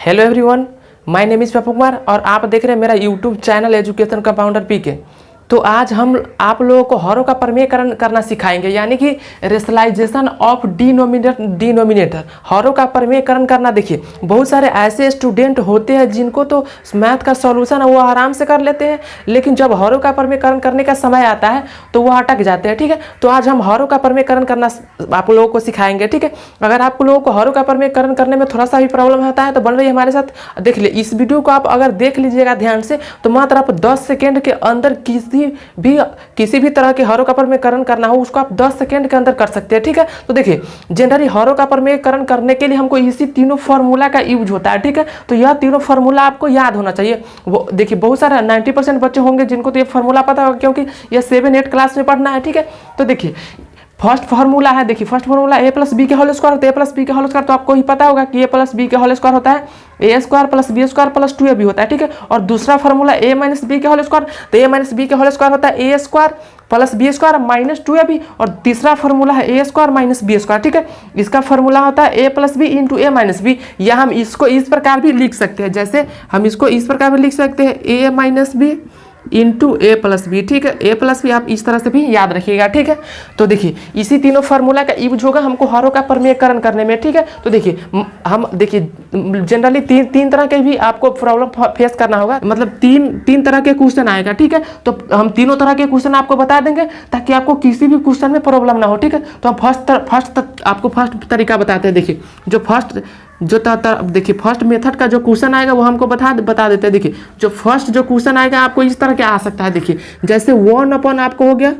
Hello everyone, my name is Pappu Kumar और आप देख रहे हैं मेरा यूट्यूब चैनल एजुकेशन कंपाउंडर पीके। तो आज हम आप लोगों को हरों का प्रमेयकरण करना सिखाएंगे, यानी कि रेशनलाइजेशन ऑफ डिनोमिनेटर, हरों का प्रमेयकरण करना। देखिए, बहुत सारे ऐसे स्टूडेंट होते हैं जिनको तो मैथ का सॉल्यूशन है वो आराम से कर लेते हैं, लेकिन जब हरों का प्रमेयकरण करने का समय आता है तो वो अटक जाते हैं। ठीक है, तो आज हम हरों का प्रमेयकरण करना आप लोगों को सिखाएंगे। ठीक है, अगर आप लोगों को हरों का प्रमेयकरण करने में थोड़ा सा भी प्रॉब्लम होता है तो बन रही हमारे साथ देख लीजिए। इस वीडियो को आप अगर देख लीजिएगा ध्यान से तो मात्र आप 10 सेकेंड के अंदर किसी भी तरह के हरों का प्रमेयकरण करना हो उसको आप 10 सेकेंड के अंदर कर सकते हैं। ठीक है, तो देखिए, जनरली हरों का प्रमेयकरण करने के लिए हमको इसी तीनों फार्मूला का यूज होता है। ठीक है, तो यह तीनों फार्मूला आपको याद होना चाहिए। वो देखिए, बहुत सारा 90% बच्चे होंगे जिनको तो ये फार्मूला पता होगा, क्योंकि ये 7-8 क्लास में पढ़ना है। ठीक है, तो देखिए फर्स्ट फार्मूला है, देखिए first formula a plus b के होल स्क्वायर होता है। ए प्लस बी के होल स्क्वायर तो आपको ही पता होगा कि ए प्लस बी के होल स्क्वायर होता है a square plus B square plus 2ab होता है। ठीक है, और दूसरा फार्मूला ए माइनस बी के होल स्क्वायर, तो ए माइनस बी के होल स्क्वायर होता है a square plus B square minus 2ab, और तीसरा फार्मूला है a square minus B square. ठीक है, इसका फार्मूला होता है a plus B into A minus B, या हम इसको इस प्रकार भी लिख सकते हैं, जैसे हम इसको इस प्रकार भी लिख सकते हैं ए माइनस बी इंटू ए प्लस बी। ठीक है, ए प्लस बी आप इस तरह से भी याद रखिएगा। ठीक है, तो देखिए इसी तीनों फार्मूला का यूज होगा हमको हरों का प्रमेयकरण करने में। ठीक है, तो देखिए हम देखिए जनरली तीन तरह के भी आपको प्रॉब्लम फेस करना होगा, मतलब तीन तरह के क्वेश्चन आएगा। ठीक है, तो हम तीनों तरह के क्वेश्चन आपको बता देंगे ताकि आपको किसी भी क्वेश्चन में प्रॉब्लम ना हो। ठीक है, तो हम आपको फर्स्ट तरीका बताते हैं। देखिए देखिए फर्स्ट मेथड का जो क्वेश्चन आएगा वो हमको बता देते हैं। देखिए जो फर्स्ट जो क्वेश्चन आएगा आपको इस तरह के आ सकता है। देखिए जैसे 1 आपको हो गया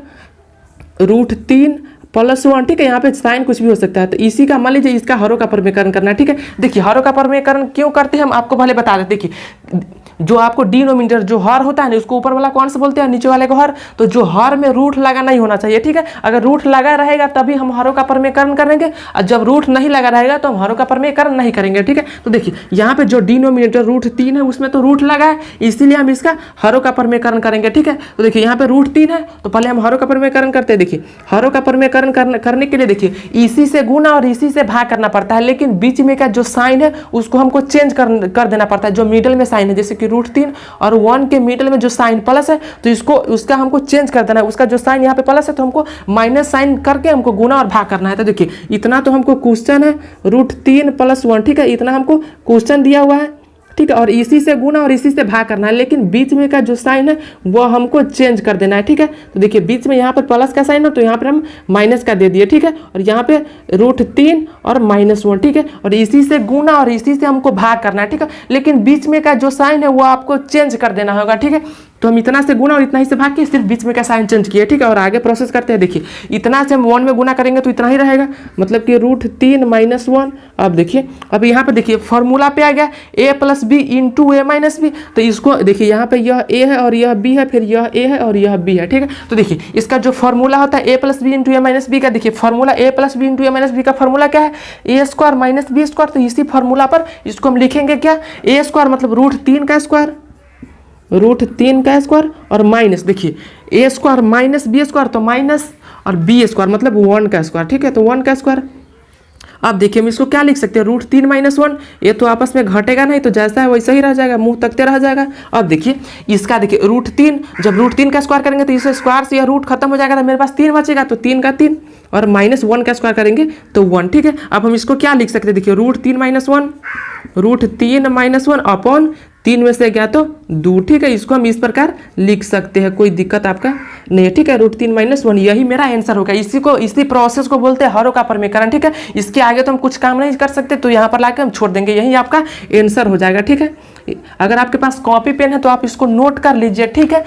√3 + 1। ठीक है, यहाँ पे साइन कुछ भी हो सकता है, तो इसी का मान लीजिए इसका हरों का प्रमेयकरण करना है। ठीक है, देखिए हरों का प्रमेयकरण क्यों करते हैं हम आपको पहले बता देते। देखिए जो आपको डिनोमिनेटर जो हर होता है ना उसको ऊपर वाला कौन सा बोलते हैं, नीचे वाले को हर। तो जो हर में रूट लगा नहीं होना चाहिए। ठीक है, अगर रूट लगा रहेगा तभी हम हरों का प्रमेयकरण करेंगे, और जब रूट नहीं लगा रहेगा तो हम हरों का प्रमेयकरण नहीं करेंगे। ठीक है, तो देखिए यहाँ पे जो डिनोमिनेटर √3 है उसमें तो रूट लगा है, इसीलिए हम इसका हरों का प्रमेयकरण करेंगे। ठीक है, तो देखिए यहाँ पे √3 है तो पहले हम हरों का प्रमेयकरण करते हैं। देखिए हरों का प्रमेयकरण करने के लिए देखिए इसी से गुना और इसी से भाग करना पड़ता है, लेकिन बीच में का जो साइन है उसको हमको चेंज कर देना पड़ता है। जो मिडल में साइन है जैसे कि √3 और 1 के मिडल में जो साइन प्लस है तो उसका हमको चेंज कर देना है। उसका जो साइन यहाँ पे प्लस है तो हमको माइनस साइन करके हमको गुना और भाग करना है। तो देखिए इतना तो हमको क्वेश्चन है √3 + 1। ठीक है, इतना हमको क्वेश्चन दिया हुआ है। ठीक है, और इसी से गुना और इसी से भाग करना है, लेकिन बीच में का जो साइन है वो हमको चेंज कर देना है। ठीक है, तो देखिए बीच में यहाँ पर प्लस का साइन है तो यहाँ पर हम माइनस का दे दिए। ठीक है, और यहाँ पे √3 और -1। ठीक है, और इसी से गुना और इसी से हमको भाग करना है। ठीक है, लेकिन बीच में का जो साइन है वो आपको चेंज कर देना होगा। ठीक है, तो हम इतना से गुना और इतना ही से भाग के सिर्फ बीच में का साइन चेंज किए। ठीक है, और आगे प्रोसेस करते हैं। देखिए इतना से हम 1 में गुना करेंगे तो इतना ही रहेगा, मतलब कि √3 - 1। अब देखिए अब यहाँ पे देखिए फार्मूला पे आ गया a + b into a minus B. तो इसको देखिए यहाँ पे यह a है और यह b है, फिर यह a है और यह b है। ठीक है, तो देखिए इसका जो फार्मूला होता है a + b into a minus B का, देखिए formula a + b into a minus B का फार्मूला क्या है, a² - b²। तो इसी फार्मूला पर इसको हम लिखेंगे क्या, a² मतलब √3 का स्क्वायर, √3 का स्क्वायर और माइनस, देखिए a² - b² तो माइनस और b² मतलब 1 का स्क्वायर। ठीक है, तो 1 का स्क्वायर। अब देखिए हम इसको क्या लिख सकते हैं, √3 - 1, ये तो आपस में घटेगा नहीं, तो जैसा है वैसा ही रह जाएगा, मुंह तकते रह जाएगा। अब देखिए इसका देखिए √3, जब √3 का स्क्वायर करेंगे तो इस स्क्वायर से यह रूट खत्म हो जाएगा, तो मेरे पास 3 बचेगा, तो 3 का 3 और -1 का स्क्वायर करेंगे तो 1। ठीक है, अब हम इसको क्या लिख सकते हैं, देखिए √3 - 1, √3 - 1 अपॉन 3 में से गया तो 2। ठीक है, इसको हम इस प्रकार लिख सकते हैं, कोई दिक्कत आपका नहीं है। ठीक है, √3 - 1 यही मेरा आंसर होगा। इसी प्रोसेस को बोलते हैं हरों का प्रमेयकरण। ठीक है, इसके आगे तो हम कुछ काम नहीं कर सकते, तो यहाँ पर लाके हम छोड़ देंगे, यही आपका आंसर हो जाएगा। ठीक है, अगर आपके पास कॉपी पेन है तो आप इसको नोट कर लीजिए। ठीक है,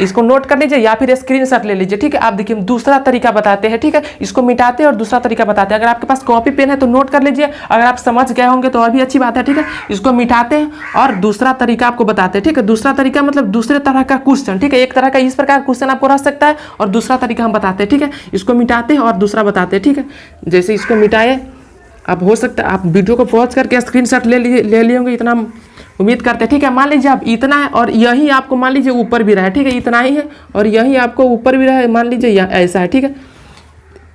इसको नोट कर लीजिए या फिर स्क्रीनशॉट ले लीजिए। ठीक है, आप देखिए दूसरा तरीका बताते हैं। ठीक है, इसको मिटाते हैं और दूसरा तरीका बताते हैं। अगर आपके पास कॉपी पेन है तो नोट कर लीजिए, अगर आप समझ गए होंगे तो और भी अच्छी बात है। ठीक है, इसको मिटाते हैं और दूसरा तरीका आपको बताते हैं। ठीक है, दूसरा तरीका मतलब दूसरे तरह का क्वेश्चन। ठीक है, एक तरह का इस प्रकार क्वेश्चन आपको रह सकता है और दूसरा तरीका हम बताते हैं। ठीक है, इसको मिटाते हैं और दूसरा बताते हैं। ठीक है, जैसे इसको मिटाए, अब हो सकता है आप वीडियो को पॉज करके स्क्रीनशॉट ले लिए होंगे, इतना उम्मीद करते हैं। ठीक है, मान लीजिए आप इतना है और यही आपको मान लीजिए ऊपर भी रहा है। ठीक है, इतना ही है और यही आपको ऊपर भी रहा है, मान लीजिए ऐसा है। ठीक है,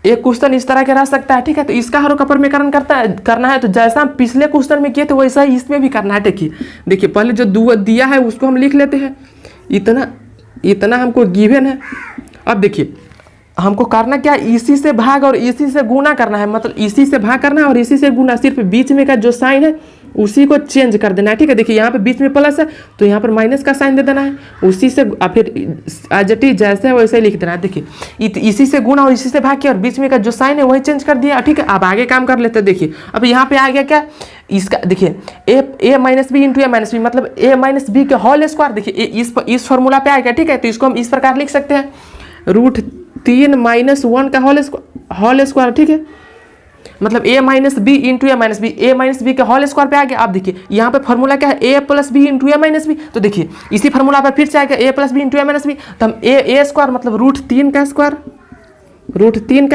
एक क्वेश्चन इस तरह के रह सकता है, ठीक है। तो इसका हर अप्रमेयकरण करना है तो जैसा हम पिछले क्वेश्चन में किए थे वैसा ही इसमें भी करना है। देखिए पहले जो दिया है उसको हम लिख लेते हैं, इतना हमको गिवन है। अब देखिए हमको करना क्या, इसी से भाग और इसी से गुना करना है, मतलब इसी से भाग करना है और इसी से गुना, सिर्फ बीच में का जो साइन है उसी को चेंज कर देना है, ठीक है। देखिए यहाँ पे बीच में प्लस है तो यहाँ पर माइनस का साइन दे देना है, उसी से फिर एजटी जैसे है वैसे ही लिख देना है। देखिए इसी से गुना और इसी से भाग किया और बीच में का जो साइन है वही चेंज कर दिया, ठीक है। अब आगे काम कर लेते हैं। देखिए अब यहाँ पे आ गया क्या, इसका देखिए a minus B into A minus B, मतलब a माइनस बी के होल स्क्वायर। देखिए इस फॉर्मूला पे आ गया, ठीक है। तो इसको हम इस प्रकार लिख सकते हैं, √3 - 1 का होल स्क्वायर, ठीक है। मतलब a minus B into A minus B, a minus B के होल स्क्वायर पे आ गया। अब देखिए यहाँ पे फॉर्मूला क्या है, a plus B into A minus B. तो देखिए इसी फॉर्मूला पर फिर से आएगा a plus B into A minus B, तो हम a स्क्वायर मतलब √3 का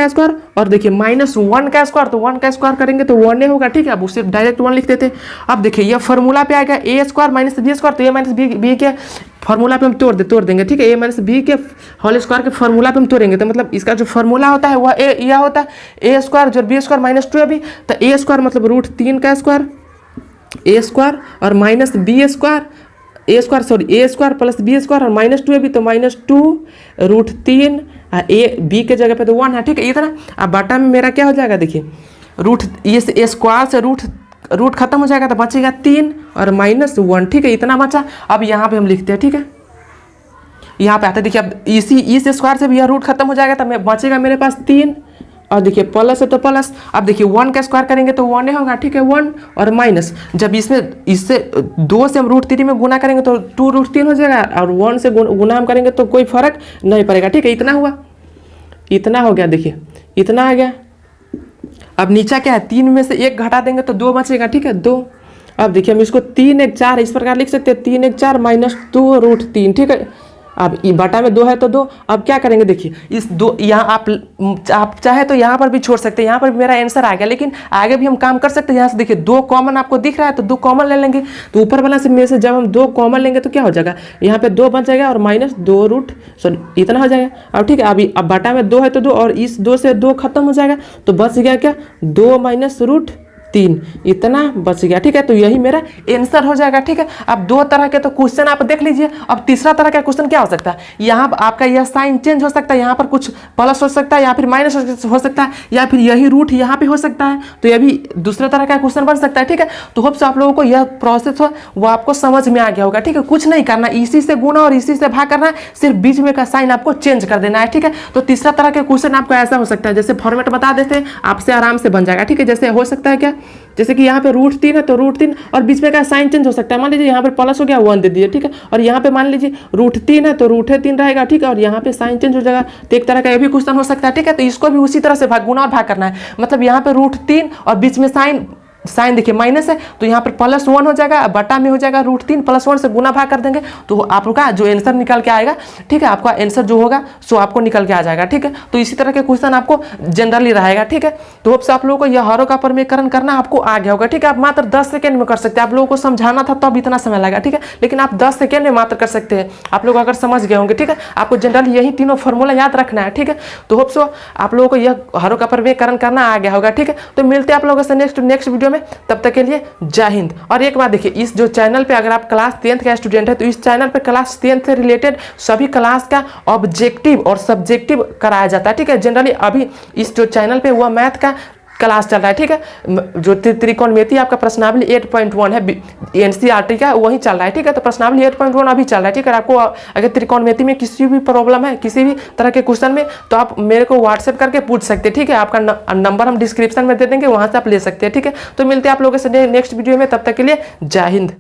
स्क्वायर और देखिए -1 का स्क्वायर, तो 1 का स्क्वायर करेंगे तो 1 होगा, ठीक है। अब उससे डायरेक्ट 1 लिख देते हैं। अब देखिए ये फॉर्मूला पे आएगा a square minus B square, तो a माइनस बी के फॉर्मूला पे हम तोड़ देंगे, ठीक है। a माइनस बी के होल स्क्वायर के फॉर्मूला पे हम तोड़ेंगे, तो मतलब इसका जो फॉर्मूला होता है वह यह होता है a स्क्वायर जो बी स्क्वायर माइनस 2ab, तो a स्क्वायर मतलब √3 का स्क्वायर a स्क्वायर और माइनस B square a square plus B square और -2ab, तो -2 √3 a b के जगह पे तो 1 है, ठीक है। इतना अब बटा में मेरा क्या हो जाएगा, देखिए ये स्क्वायर से रूट खत्म हो जाएगा तो बचेगा 3 और -1, ठीक है। इतना बचा। अब यहाँ पे हम लिखते हैं, ठीक है। यहाँ पे आते हैं, देखिए अब इस स्क्वायर से भी यह रूट खत्म हो जाएगा तो बचेगा मेरे पास 3 और देखिए प्लस है तो प्लस। अब देखिए 1 का स्क्वायर करेंगे तो 1 होगा, ठीक है। 1 और माइनस, जब इससे 2 से हम √3 में गुना करेंगे तो 2√3 हो जाएगा और 1 से गुना हम करेंगे तो कोई फर्क नहीं पड़ेगा, ठीक है। इतना हुआ, इतना हो गया, देखिए इतना आ गया। अब नीचा क्या है, 3 में से 1 घटा देंगे तो 2 बचेगा, ठीक है, 2। अब देखिए हम इसको 3 1 4 इस प्रकार लिख सकते हैं, 3 1 4 -2 √3, ठीक है। अब बटा में 2 है तो 2। अब क्या करेंगे, देखिए इस 2 यहाँ आप चाहे तो यहाँ पर भी छोड़ सकते हैं, यहाँ पर भी मेरा आंसर आ गया, लेकिन आगे भी हम काम कर सकते हैं। यहाँ से देखिए 2 कॉमन आपको दिख रहा है तो 2 कॉमन ले लेंगे, तो ऊपर वाला से में से जब हम 2 कॉमन लेंगे तो क्या हो जाएगा, यहाँ पे 2 बच जाएगा और -2 इतना हो जाएगा। अब ठीक है, अब बटा में 2 है तो 2 और इस 2 से 2 खत्म हो जाएगा तो बच गया क्या, 2 -√3 इतना बच गया, ठीक है। तो यही मेरा आंसर हो जाएगा, ठीक है। अब 2 तरह के तो क्वेश्चन आप देख लीजिए। अब तीसरा तरह का क्वेश्चन क्या हो सकता है, यहाँ आपका यह साइन चेंज हो सकता है, यहाँ पर कुछ प्लस हो सकता है या फिर माइनस हो सकता है या फिर यही रूट यहाँ पे हो सकता है, तो यह भी दूसरा तरह का क्वेश्चन बन सकता है, ठीक है। तो होप से आप लोगों को यह प्रोसेस हो वो आपको समझ में आ गया होगा, ठीक है। कुछ नहीं करना, इसी से गुना और इसी से भाग करना है, सिर्फ बीच में का साइन आपको चेंज कर देना है, ठीक है। तो तीसरा तरह का क्वेश्चन आपको ऐसा हो सकता है, जैसे फॉर्मेट बता देते हैं आपसे आराम से बन जाएगा, ठीक है। जैसे हो सकता है क्या, जैसे कि यहाँ पे √3 है तो √3 और बीच में का साइन चेंज हो सकता है। मान लीजिए यहाँ पर प्लस हो गया 1 दे दीजिए, ठीक है। और यहाँ पे मान लीजिए √3 है तो √3 रहेगा, ठीक है। और यहाँ पे साइन चेंज हो जाएगा, तो एक तरह का ये भी क्वेश्चन हो सकता है, ठीक है। तो इसको भी उसी तरह से गुना और भाग करना है, मतलब यहाँ पे √3 और बीच में साइन देखिए माइनस है तो यहाँ पर +1 हो जाएगा, बटा में हो जाएगा √3 +1 से गुना भाग कर देंगे तो आपका जो आंसर निकल के आएगा, ठीक है। आपका आंसर जो होगा सो आपको निकल के आ जाएगा, ठीक है। तो इसी तरह के क्वेश्चन आपको जनरली रहेगा, ठीक है। तो होप से आप लोगों को यह हरों का प्रमेयकरण करना आपको आ गया होगा, ठीक है। आप मात्र 10 सेकेंड में कर सकते हैं, आप लोगों को समझाना था तब इतना समय लगा, ठीक है। लेकिन आप 10 सेकेंड में मात्र कर सकते हैं, आप लोग अगर समझ गए होंगे, ठीक है। आपको जनरली यही तीनों फॉर्मूला याद रखना है, ठीक है। तो होप सो आप लोगों को यह हरों का प्रमेयकरण करना आ गया होगा, ठीक है। तो मिलते हैं आप लोगों से नेक्स्ट वीडियो में, तब तक के लिए जय हिंद। और एक बात देखिए, इस जो चैनल पे अगर आप क्लास 10th का स्टूडेंट है तो इस चैनल पे क्लास 10th से रिलेटेड सभी क्लास का ऑब्जेक्टिव और सब्जेक्टिव कराया जाता है, ठीक है। जनरली अभी इस जो चैनल पे हुआ मैथ का क्लास चल रहा है, ठीक है। जो त्रिकोणमिति आपका प्रश्नावली 8.1 है NCERT का, वही चल रहा है, ठीक है। तो प्रश्नावली 8.1 अभी चल रहा है, ठीक है। आपको अगर त्रिकोणमिति में किसी भी प्रॉब्लम है, किसी भी तरह के क्वेश्चन में, तो आप मेरे को व्हाट्सएप करके पूछ सकते हैं, ठीक है। आपका नंबर हम डिस्क्रिप्शन में दे देंगे, वहां से आप ले सकते हैं, ठीक है। तो मिलते हैं आप लोगों से नेक्स्ट वीडियो में, तब तक के लिए जय हिंद।